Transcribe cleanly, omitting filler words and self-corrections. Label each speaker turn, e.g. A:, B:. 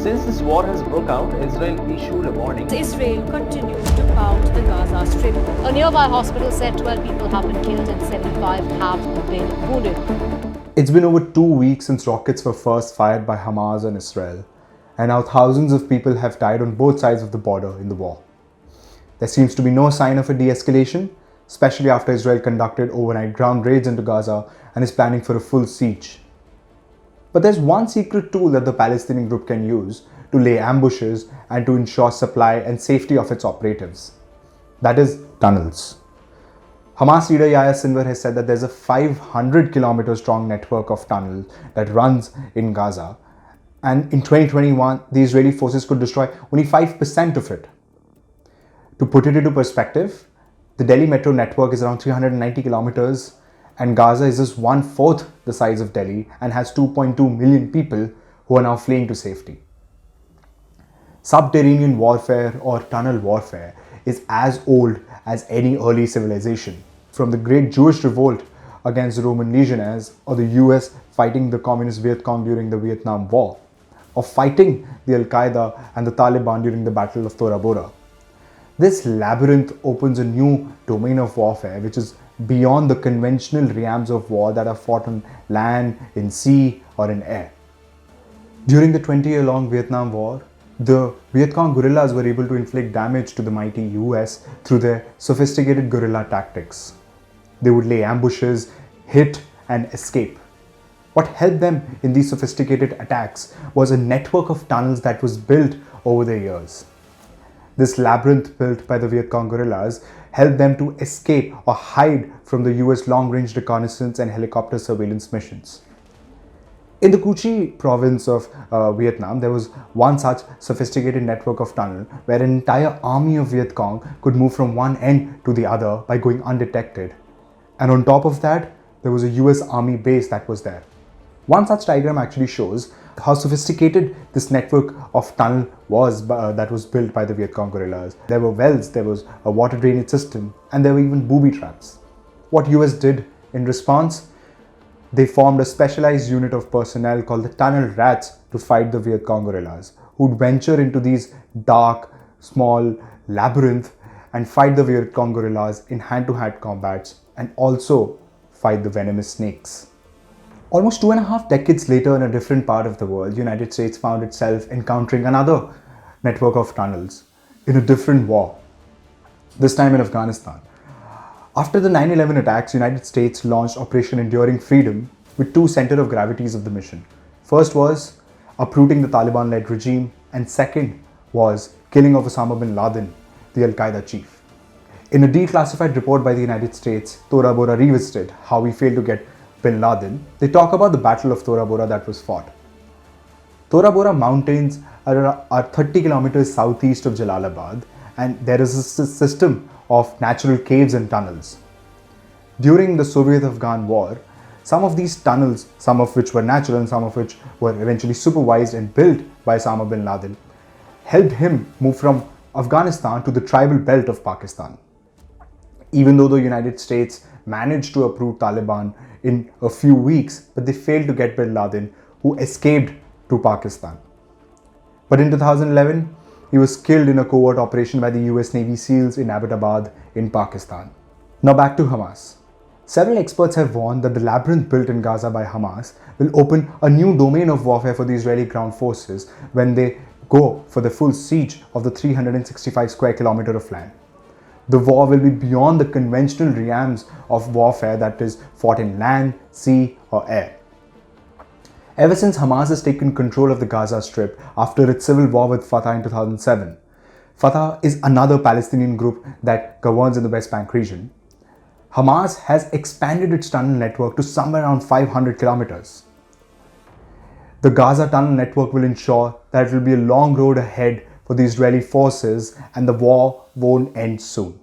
A: Since this war has broke out, Israel issued a warning.
B: Israel continues to pound the Gaza Strip.
C: A nearby hospital said 12 people have been killed and 75 have been wounded.
D: It's been over 2 weeks since rockets were first fired by Hamas on Israel, and now thousands of people have died on both sides of the border in the war. There seems to be no sign of a de-escalation, especially after Israel conducted overnight ground raids into Gaza and is planning for a full siege. But there's one secret tool that the Palestinian group can use to lay ambushes and to ensure supply and safety of its operatives. That is tunnels. Hamas leader Yahya Sinwar has said that there's a 500 kilometer strong network of tunnels that runs in Gaza, and in 2021 the Israeli forces could destroy only 5% of it. To put it into perspective, the Delhi metro network is around 390 kilometers, and Gaza is just 1/4 the size of Delhi and has 2.2 million people who are now fleeing to safety. Subterranean warfare or tunnel warfare is as old as any early civilization. From the Great Jewish Revolt against the Roman legionnaires, or the US fighting the communist Viet Cong during the Vietnam War, or fighting the Al-Qaeda and the Taliban during the Battle of Tora Bora. This labyrinth opens a new domain of warfare which is beyond the conventional realms of war that are fought on land, in sea, or in air. During the 20-year-long Vietnam War, the Viet Cong guerrillas were able to inflict damage to the mighty US through their sophisticated guerrilla tactics. They would lay ambushes, hit, and escape. What helped them in these sophisticated attacks was a network of tunnels that was built over the years. This labyrinth built by the Viet Cong guerrillas helped them to escape or hide from the US long-range reconnaissance and helicopter surveillance missions. In the Cu Chi province of Vietnam, there was one such sophisticated network of tunnel where an entire army of Viet Cong could move from one end to the other by going undetected. And on top of that, there was a US Army base that was there. One such diagram actually shows how sophisticated this network of tunnel was that was built by the Viet Cong guerrillas. There were wells, there was a water drainage system, and there were even booby traps. What US did in response? They formed a specialized unit of personnel called the Tunnel Rats to fight the Viet Cong guerrillas, who'd venture into these dark, small labyrinth and fight the Viet Cong guerrillas in hand-to-hand combats and also fight the venomous snakes. Almost 2.5 decades later, in a different part of the world, the United States found itself encountering another network of tunnels in a different war, this time in Afghanistan. After the 9/11 attacks, the United States launched Operation Enduring Freedom with two center of gravities of the mission. First was uprooting the Taliban-led regime, and second was killing of Osama bin Laden, the Al-Qaeda chief. In a declassified report by the United States, Tora Bora Revisited, How We Failed to Get Bin Laden, they talk about the Battle of Tora Bora that was fought. Tora Bora mountains are 30 kilometers southeast of Jalalabad, and there is a system of natural caves and tunnels. During the Soviet-Afghan War, some of these tunnels, some of which were natural and some of which were eventually supervised and built by Osama bin Laden, helped him move from Afghanistan to the tribal belt of Pakistan. Even though the United States managed to uproot Taliban in a few weeks, but they failed to get bin Laden, who escaped to Pakistan. But in 2011, he was killed in a covert operation by the US Navy SEALs in Abbottabad in Pakistan. Now back to Hamas. Several experts have warned that the labyrinth built in Gaza by Hamas will open a new domain of warfare for the Israeli ground forces when they go for the full siege of the 365 square kilometer of land. The war will be beyond the conventional realms of warfare that is fought in land, sea, or air. Ever since Hamas has taken control of the Gaza Strip after its civil war with Fatah in 2007, Fatah is another Palestinian group that governs in the West Bank region. Hamas has expanded its tunnel network to somewhere around 500 kilometers. The Gaza tunnel network will ensure that it will be a long road ahead for the Israeli forces, and the war won't end soon.